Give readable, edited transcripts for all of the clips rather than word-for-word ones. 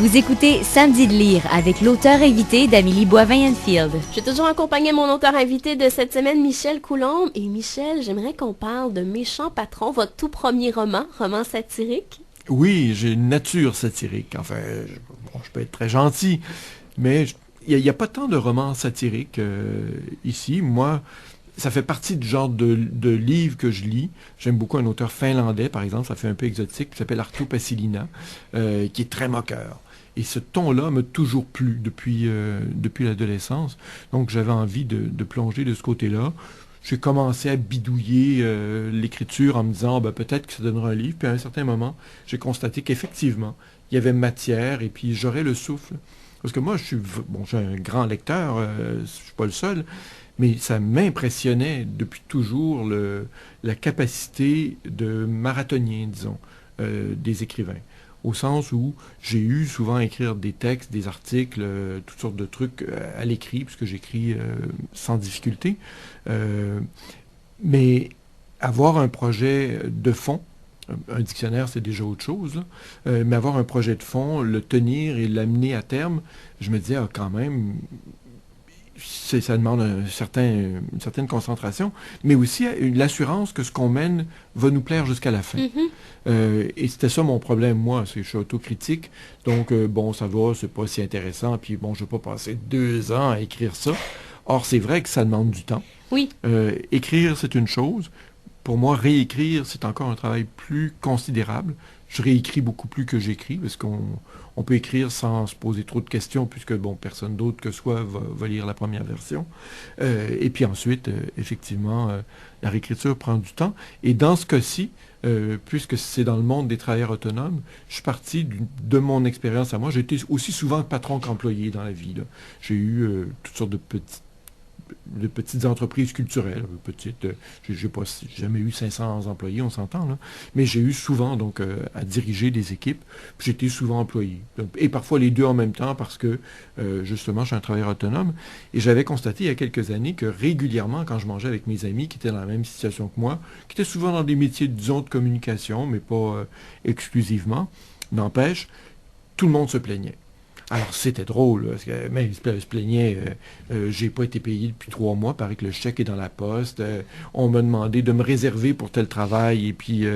Vous écoutez Samedi de lire avec l'auteur invité d'Amélie Boivin-Enfield. J'ai toujours accompagné mon auteur invité de cette semaine, Michel Coulombe. Et Michel, j'aimerais qu'on parle de Méchant Patron, votre tout premier roman satirique. Oui, j'ai une nature satirique. Enfin, je peux être très gentil, mais il n'y a pas tant de romans satiriques ici. Moi, ça fait partie du genre de livres que je lis. J'aime beaucoup un auteur finlandais, par exemple, ça fait un peu exotique, qui s'appelle Arttu Passilina, qui est très moqueur. Et ce ton-là m'a toujours plu depuis l'adolescence. Donc, j'avais envie de plonger de ce côté-là. J'ai commencé à bidouiller l'écriture en me disant, peut-être que ça donnera un livre. Puis à un certain moment, j'ai constaté qu'effectivement, il y avait matière et puis j'aurais le souffle. Parce que moi, je suis un grand lecteur, je suis pas le seul, mais ça m'impressionnait depuis toujours la capacité de marathonien, disons, des écrivains. Au sens où j'ai eu souvent à écrire des textes, des articles, toutes sortes de trucs à l'écrit, puisque j'écris sans difficulté. Mais avoir un projet de fond, un dictionnaire, c'est déjà autre chose, là, mais avoir un projet de fond, le tenir et l'amener à terme, je me disais, quand même, ça demande une certaine concentration, mais aussi l'assurance que ce qu'on mène va nous plaire jusqu'à la fin. Et c'était ça mon problème, moi, c'est que je suis autocritique, donc ça va, c'est pas si intéressant, puis je vais pas passer 2 ans à écrire ça. Or, c'est vrai que ça demande du temps. Oui. Écrire, c'est une chose. Pour moi, réécrire, c'est encore un travail plus considérable. Je réécris beaucoup plus que j'écris, parce qu'on peut écrire sans se poser trop de questions, puisque, personne d'autre que soi va lire la première version. Et puis ensuite, effectivement, la réécriture prend du temps. Et dans ce cas-ci, puisque c'est dans le monde des travailleurs autonomes, je suis parti de mon expérience à moi. J'ai été aussi souvent patron qu'employé dans la vie, là. J'ai eu toutes sortes de petites entreprises culturelles, j'ai jamais eu 500 employés, on s'entend, là, mais j'ai eu souvent donc à diriger des équipes, puis j'étais souvent employé, et parfois les deux en même temps parce que justement je suis un travailleur autonome, et j'avais constaté il y a quelques années que régulièrement quand je mangeais avec mes amis qui étaient dans la même situation que moi, qui étaient souvent dans des métiers disons de communication, mais pas exclusivement, n'empêche, tout le monde se plaignait. Alors, c'était drôle, parce que même il se plaignait, j'ai pas été payé depuis 3 mois, paraît que le chèque est dans la poste, on m'a demandé de me réserver pour tel travail, et puis,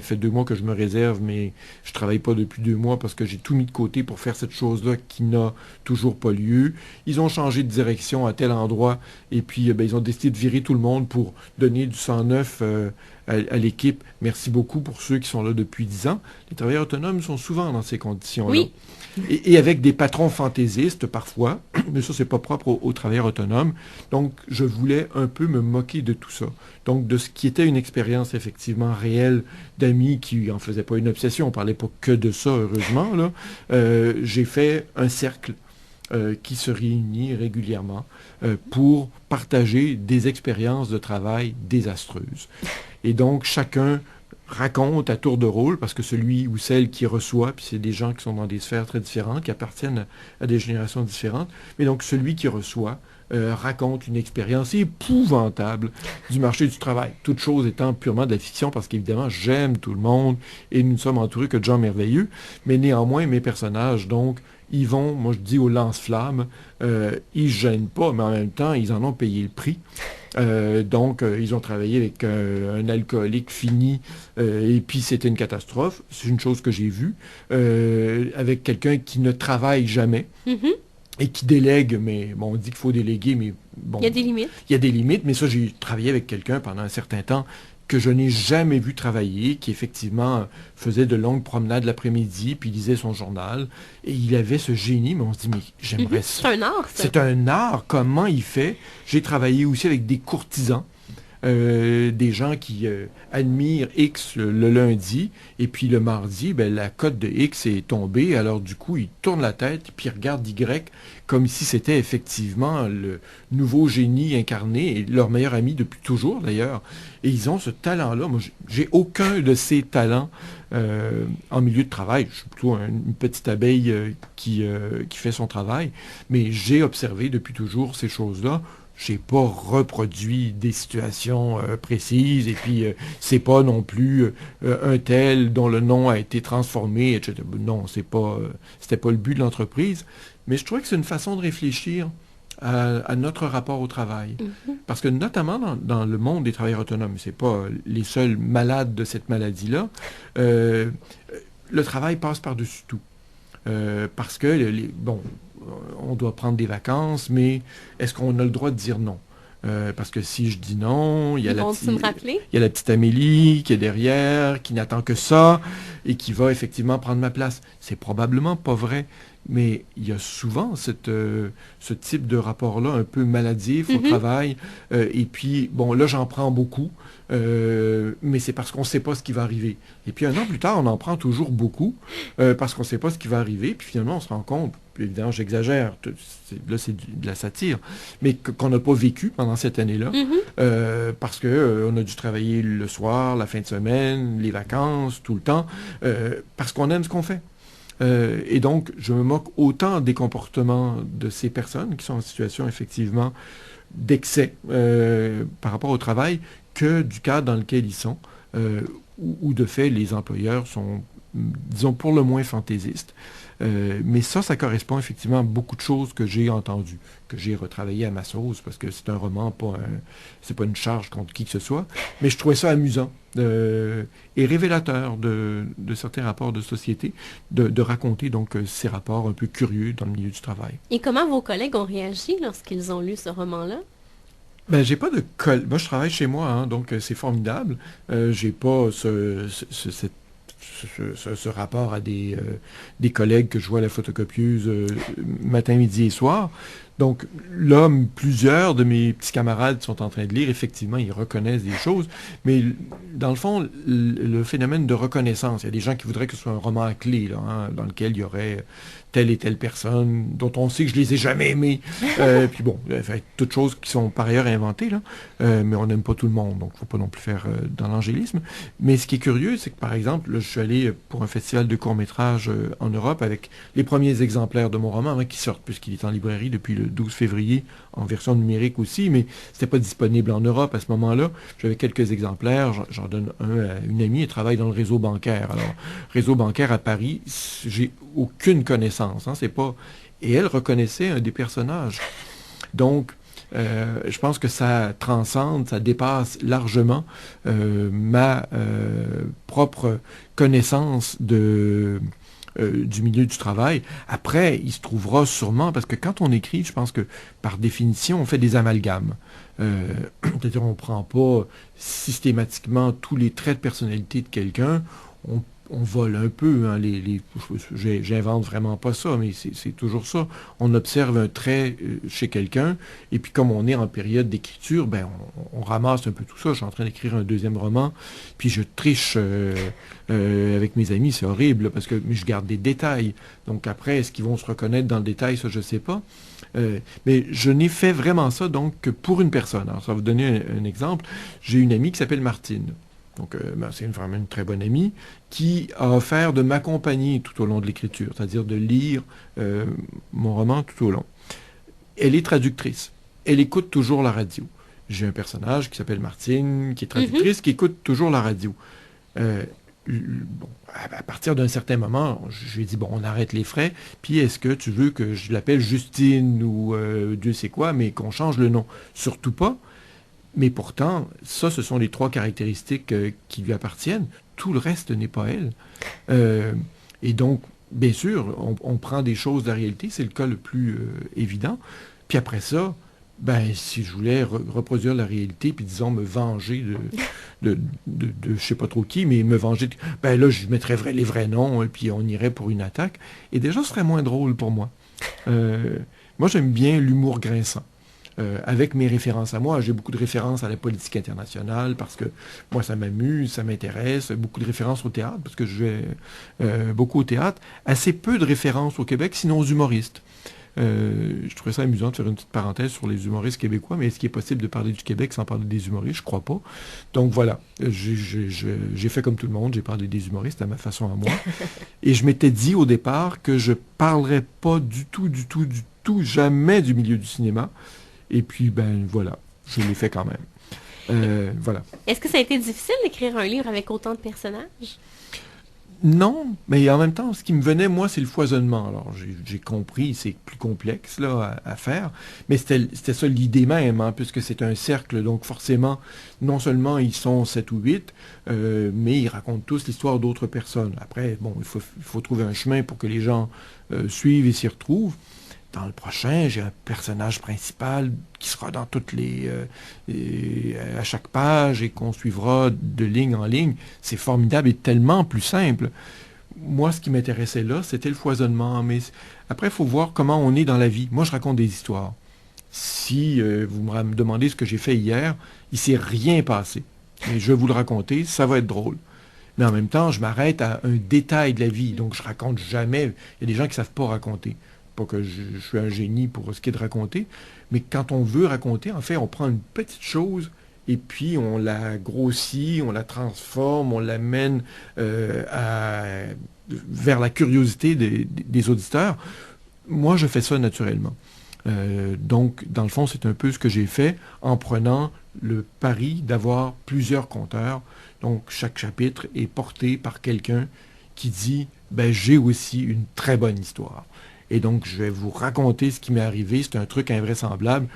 fait 2 mois que je me réserve, mais je travaille pas depuis 2 mois parce que j'ai tout mis de côté pour faire cette chose-là qui n'a toujours pas lieu. Ils ont changé de direction à tel endroit, et puis, ils ont décidé de virer tout le monde pour donner du sang neuf à l'équipe. Merci beaucoup pour ceux qui sont là depuis 10 ans. Les travailleurs autonomes sont souvent dans ces conditions-là. Oui. Et avec des patrons fantaisistes parfois, mais ça, c'est pas propre aux travailleurs autonomes. Donc, je voulais un peu me moquer de tout ça. Donc, de ce qui était une expérience effectivement réelle d'amis qui en faisaient pas une obsession, on parlait pas que de ça, heureusement, là. J'ai fait un cercle qui se réunit régulièrement pour partager des expériences de travail désastreuses. Et donc, chacun raconte à tour de rôle, parce que celui ou celle qui reçoit, puis c'est des gens qui sont dans des sphères très différentes, qui appartiennent à des générations différentes, mais donc celui qui reçoit raconte une expérience épouvantable du marché du travail. Toute chose étant purement de la fiction, parce qu'évidemment, j'aime tout le monde, et nous ne sommes entourés que de gens merveilleux, mais néanmoins, mes personnages, donc, ils vont, moi je dis aux lance-flammes, ils ne gênent pas, mais en même temps, ils en ont payé le prix. Donc, ils ont travaillé avec un alcoolique fini, et puis c'était une catastrophe. C'est une chose que j'ai vue. Avec quelqu'un qui ne travaille jamais. Et qui délègue, mais on dit qu'il faut déléguer, mais bon. Il y a des limites. Il y a des limites, mais ça, j'ai travaillé avec quelqu'un pendant un certain temps que je n'ai jamais vu travailler, qui effectivement faisait de longues promenades l'après-midi, puis lisait son journal. Et il avait ce génie, mais on se dit, mais j'aimerais ça. C'est un art, ça. C'est un art. Comment il fait? J'ai travaillé aussi avec des courtisans. Des gens qui admirent X le lundi, et puis le mardi, la cote de X est tombée, alors du coup, ils tournent la tête, puis ils regardent Y, comme si c'était effectivement le nouveau génie incarné, et leur meilleur ami depuis toujours d'ailleurs, et ils ont ce talent-là. Moi, j'ai aucun de ces talents en milieu de travail. Je suis plutôt une petite abeille qui fait son travail, mais j'ai observé depuis toujours ces choses-là. j'ai pas reproduit des situations précises, et puis c'est pas non plus un tel dont le nom a été transformé, etc. Non, c'était pas le but de l'entreprise, mais je trouvais que c'est une façon de réfléchir à notre rapport au travail. Parce que notamment dans le monde des travailleurs autonomes, c'est pas les seuls malades de cette maladie-là, le travail passe par-dessus tout. Parce que, on doit prendre des vacances, mais est-ce qu'on a le droit de dire non? Parce que si je dis non, il y a la petite Amélie qui est derrière, qui n'attend que ça, et qui va effectivement prendre ma place. C'est probablement pas vrai, mais il y a souvent ce type de rapport-là un peu maladif au travail. Et puis, bon, là, j'en prends beaucoup, mais c'est parce qu'on ne sait pas ce qui va arriver. Et puis, 1 an plus tard, on en prend toujours beaucoup, parce qu'on ne sait pas ce qui va arriver. Puis finalement, on se rend compte, évidemment, j'exagère, là, c'est de la satire, mais qu'on n'a pas vécu pendant cette année-là, parce qu'on a dû travailler le soir, la fin de semaine, les vacances, tout le temps, parce qu'on aime ce qu'on fait. Et donc, je me moque autant des comportements de ces personnes qui sont en situation, effectivement, d'excès par rapport au travail que du cadre dans lequel ils sont, où de fait, les employeurs sont, disons, pour le moins fantaisistes. Mais ça correspond effectivement à beaucoup de choses que j'ai entendues, que j'ai retravaillées à ma sauce, parce que c'est un roman, c'est pas une charge contre qui que ce soit, mais je trouvais ça amusant et révélateur de certains rapports de société, de raconter donc ces rapports un peu curieux dans le milieu du travail. Et comment vos collègues ont réagi lorsqu'ils ont lu ce roman-là? Ben, j'ai pas de moi, je travaille chez moi, hein, donc c'est formidable. J'ai pas ce rapport à des collègues que je vois à la photocopieuse matin, midi et soir. Donc là, plusieurs de mes petits camarades sont en train de lire. Effectivement, ils reconnaissent des choses. Mais dans le fond, le phénomène de reconnaissance, il y a des gens qui voudraient que ce soit un roman à clé, là, hein, dans lequel il y aurait telle et telle personne dont on sait que je les ai jamais aimés. Puis bon, toutes choses qui sont par ailleurs inventées, là, mais on n'aime pas tout le monde, donc il ne faut pas non plus faire dans l'angélisme. Mais ce qui est curieux, c'est que par exemple, là, je suis allé pour un festival de court-métrage en Europe avec les premiers exemplaires de mon roman avant qu'il sorte, puisqu'il est en librairie depuis le 12 février, en version numérique aussi, mais c'était pas disponible en Europe à ce moment-là. J'avais quelques exemplaires, j'en donne un à une amie, elle travaille dans le réseau bancaire. Alors, réseau bancaire à Paris, j'ai aucune connaissance, hein, c'est pas... Et elle reconnaissait un des personnages. Donc, je pense que ça transcende, ça dépasse largement ma propre connaissance du milieu du travail. Après, il se trouvera sûrement, parce que quand on écrit, je pense que par définition, on fait des amalgames. C'est-à-dire, on ne prend pas systématiquement tous les traits de personnalité de quelqu'un, on vole un peu, hein, j'invente vraiment pas ça, mais c'est toujours ça. On observe un trait chez quelqu'un, et puis comme on est en période d'écriture, ben on ramasse un peu tout ça. Je suis en train d'écrire un 2e roman, puis je triche avec mes amis, c'est horrible, parce que je garde des détails. Donc après, est-ce qu'ils vont se reconnaître dans le détail, ça je sais pas. Mais je n'ai fait vraiment ça donc que pour une personne. Alors ça va vous donner un exemple. J'ai une amie qui s'appelle Martine. Donc, c'est vraiment une très bonne amie qui a offert de m'accompagner tout au long de l'écriture, c'est-à-dire de lire mon roman tout au long. Elle est traductrice. Elle écoute toujours la radio. J'ai un personnage qui s'appelle Martine, qui est traductrice, qui écoute toujours la radio. Bon, à partir d'un certain moment, je lui ai dit, bon, on arrête les frais, puis est-ce que tu veux que je l'appelle Justine ou Dieu sait quoi, mais qu'on change le nom? Surtout pas. Mais pourtant, ce sont les 3 caractéristiques qui lui appartiennent. Tout le reste n'est pas elle. Et donc, bien sûr, on prend des choses de la réalité, c'est le cas le plus évident. Puis après ça, ben, si je voulais reproduire la réalité, puis disons me venger de je sais pas trop qui, mais me venger, ben là, je mettrais les vrais noms, et puis on irait pour une attaque. Et déjà, ce serait moins drôle pour moi. Moi, j'aime bien l'humour grinçant. Avec mes références à moi. J'ai beaucoup de références à la politique internationale parce que moi, ça m'amuse, ça m'intéresse. Beaucoup de références au théâtre parce que je vais beaucoup au théâtre. Assez peu de références au Québec, sinon aux humoristes. Je trouvais ça amusant de faire une petite parenthèse sur les humoristes québécois, mais est-ce qu'il est possible de parler du Québec sans parler des humoristes? Je crois pas. Donc voilà, j'ai fait comme tout le monde, j'ai parlé des humoristes à ma façon à moi. Et je m'étais dit au départ que je parlerais pas du tout, jamais du milieu du cinéma. Et puis, ben voilà, je l'ai fait quand même. Voilà. Est-ce que ça a été difficile d'écrire un livre avec autant de personnages? Non, mais en même temps, ce qui me venait, moi, c'est le foisonnement. Alors, j'ai compris, c'est plus complexe là, à faire, mais c'était ça l'idée même, hein, puisque c'est un cercle, donc forcément, non seulement ils sont 7 ou 8, mais ils racontent tous l'histoire d'autres personnes. Après, bon, il faut trouver un chemin pour que les gens suivent et s'y retrouvent. Dans le prochain, j'ai un personnage principal qui sera dans toutes à chaque page et qu'on suivra de ligne en ligne. C'est formidable et tellement plus simple. Moi, ce qui m'intéressait là, c'était le foisonnement. Mais après, il faut voir comment on est dans la vie. Moi, je raconte des histoires. Si vous me demandez ce que j'ai fait hier, il s'est rien passé. Mais je vais vous le raconter, ça va être drôle. Mais en même temps, je m'arrête à un détail de la vie. Donc, je raconte jamais. Il y a des gens qui ne savent pas raconter. Pas que je suis un génie pour ce qui est de raconter, mais quand on veut raconter, en fait, on prend une petite chose et puis on la grossit, on la transforme, on l'amène vers la curiosité des auditeurs. Moi, je fais ça naturellement. Donc, dans le fond, c'est un peu ce que j'ai fait en prenant le pari d'avoir plusieurs conteurs. Donc, chaque chapitre est porté par quelqu'un qui dit « ben j'ai aussi une très bonne histoire ». Et donc, je vais vous raconter ce qui m'est arrivé. C'est un truc invraisemblable,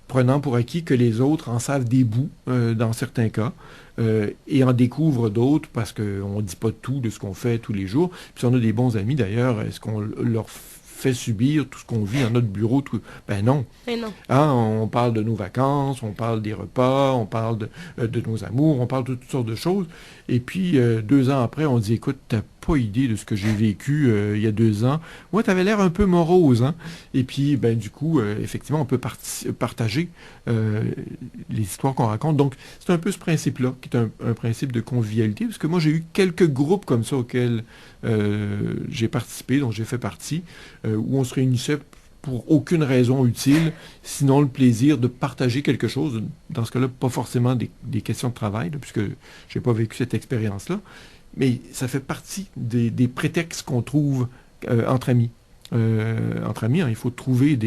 prenant pour acquis que les autres en savent des bouts, dans certains cas, et en découvrent d'autres, parce qu'on ne dit pas tout de ce qu'on fait tous les jours. Puis si on a des bons amis, d'ailleurs, est-ce qu'on leur fait subir tout ce qu'on vit dans notre bureau? Ben non. Mais non. Hein, on parle de nos vacances, on parle des repas, on parle de nos amours, on parle de toutes sortes de choses. Et puis, 2 ans après, on dit, écoute, t'as pas idée de ce que j'ai vécu il y a 2 ans. Moi, t'avais l'air un peu morose, hein? Et puis, ben du coup, effectivement, on peut partager les histoires qu'on raconte. Donc, c'est un peu ce principe-là, qui est un principe de convivialité, parce que moi, j'ai eu quelques groupes comme ça auxquels j'ai participé, dont j'ai fait partie, où on se réunissait pour aucune raison utile, sinon le plaisir de partager quelque chose. Dans ce cas-là, pas forcément des questions de travail, là, puisque je n'ai pas vécu cette expérience-là, mais ça fait partie des prétextes qu'on trouve entre amis. Entre amis, hein, il faut trouver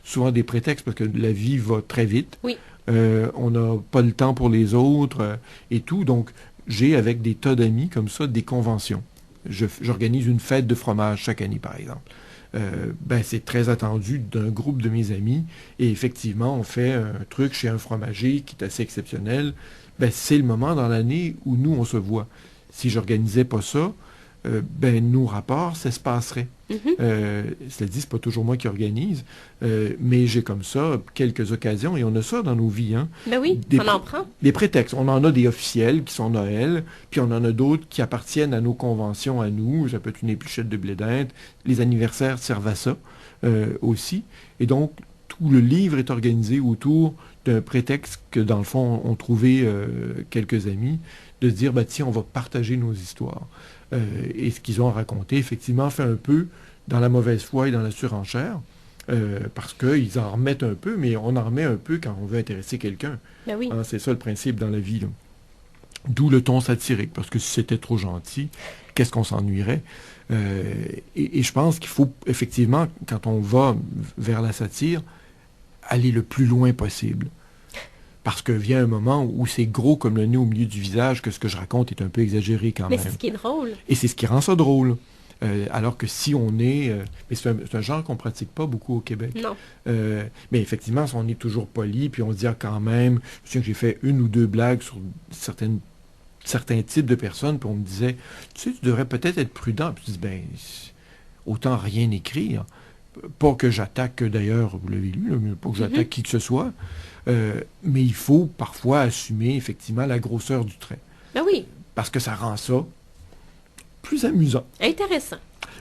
souvent des prétextes, parce que la vie va très vite. Oui. On n'a pas le temps pour les autres et tout. Donc, j'ai avec des tas d'amis comme ça des conventions. J'organise une fête de fromage chaque année, par exemple. Ben, c'est très attendu d'un groupe de mes amis. Et effectivement, on fait un truc chez un fromager qui est assez exceptionnel. Ben, c'est le moment dans l'année où nous, on se voit. Si j'organisais pas ça, ben, nos rapports, ça se passerait. Cela dit, c'est pas toujours moi qui organise, mais j'ai comme ça quelques occasions, et on a ça dans nos vies. Hein. Ben oui, on en prend. Des prétextes. On en a des officiels qui sont Noël, puis on en a d'autres qui appartiennent à nos conventions à nous. Ça peut être une épluchette de blé d'Inde. Les anniversaires servent à ça aussi. Et donc, tout le livre est organisé autour d'un prétexte que, dans le fond, ont trouvé quelques amis, de se dire, bah, tiens, on va partager nos histoires. Et ce qu'ils ont à raconter, effectivement, fait un peu dans la mauvaise foi et dans la surenchère, parce qu'ils en remettent un peu, mais on en remet un peu quand on veut intéresser quelqu'un. Ben oui. Hein, c'est ça le principe dans la vie, là. D'où le ton satirique, parce que si c'était trop gentil, qu'est-ce qu'on s'ennuierait? Et je pense qu'il faut, effectivement, quand on va vers la satire, aller le plus loin possible. Parce que vient un moment où c'est gros comme le nez au milieu du visage, que ce que je raconte est un peu exagéré quand même. Mais c'est ce qui est drôle. Et c'est ce qui rend ça drôle. Alors que si on est... mais c'est un genre qu'on ne pratique pas beaucoup au Québec. Non. Mais effectivement, si on est toujours poli, puis on se dit quand même... Je me souviens que j'ai fait 1 ou 2 blagues sur certains types de personnes, puis on me disait, tu sais, tu devrais peut-être être prudent. Puis je dis, ben, autant rien écrire. Pas que j'attaque, d'ailleurs, vous l'avez lu, là, mais pas que j'attaque qui que ce soit. Mais il faut parfois assumer, effectivement, la grosseur du trait. Ben oui. Parce que ça rend ça plus amusant. Intéressant.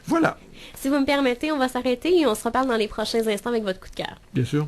Voilà. Si vous me permettez, on va s'arrêter et on se reparle dans les prochains instants avec votre coup de cœur. Bien sûr.